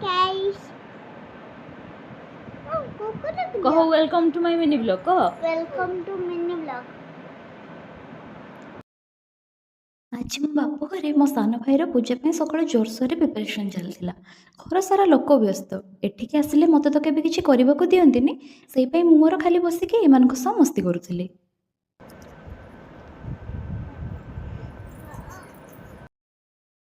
guys. कह welcome to my mini blog कह Welcome to mini vlog. आज मो बाप घरे मो सान भाईर पूजा सकाल जोरसोर प्रिपरेशन चलता घर सारा लोक व्यस्त एठिक आसिले मत तो केबे किछि करबाकू दियंतिनी सेई पई मु मोर खाली बसिकी एमानक सह मस्ती करूथिली।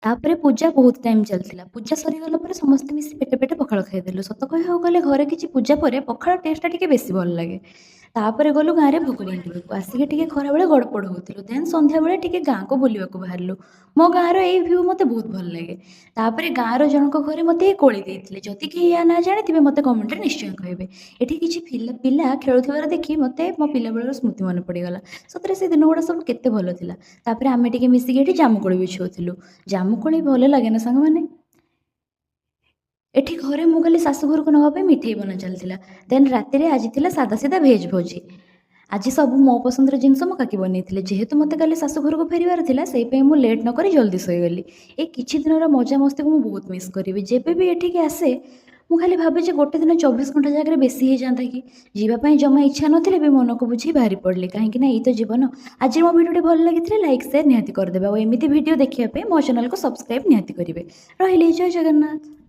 तापरे पूजा बहुत टाइम चलता पूजा सरीगला पर समस्त मिसी पेटे पेटे पखाड़ खाईदेलु सत कह गले घरे किछि पूजा पर पखाड़ टेस्टा टिके बेसी भल लगे। तापरे गलु गाँव में भोग बांटवाक आसिक टे खरा बेले गड़पड़ होलु देन संध्या बेले टे गाँ को बुलवाक बाहरलु मो गाँव यही भ्यू मत बहुत भल लगे। तापरे गाँव जनक घरे मत कोली देते जदि कहीं या ना जानी मत कमेंट निश्चय कहे ये किसी पिला खेलुवर देखी मत मो पिला बेलर स्मृति मन पड़गला सतरे से दिन गुड़ा सब केते भल थिला। तापरे आमे टिके मिसिकी एठी जामुकोली बिछाउथिलु जामुकोली भल लगे ना सांग माने एठी घरे मु खाली शाशुघर को नवा मिठाई बना चलता देन राति आज थिला सादा सीधा भेज भोजी आज सब मो पसंदर जिनस मो काकी बनई जेहेतु मत काली शाशुघर को फेरबार थिला सेई पे मु लेट न करी जल्दी सोईगली ए किछि दिन मजा मस्ती को मु बहुत मिस करी जेबे भी एठी आसे मु खाली भावे जे गोटे दिन 24 घंटा जगह बेसी हो जाता कि जीवाई जमा इच्छा नथिले भी मन को बुझी बाहरी पड़ली कहीं ना ये तो जीवन। आज मो वीडियो भल लगी लाइक शेयर निहाती करदेबा और एमती वीडियो देखिए मो चैनल को सब्सक्राइब निहाती करेंगे। रही जय जगन्नाथ।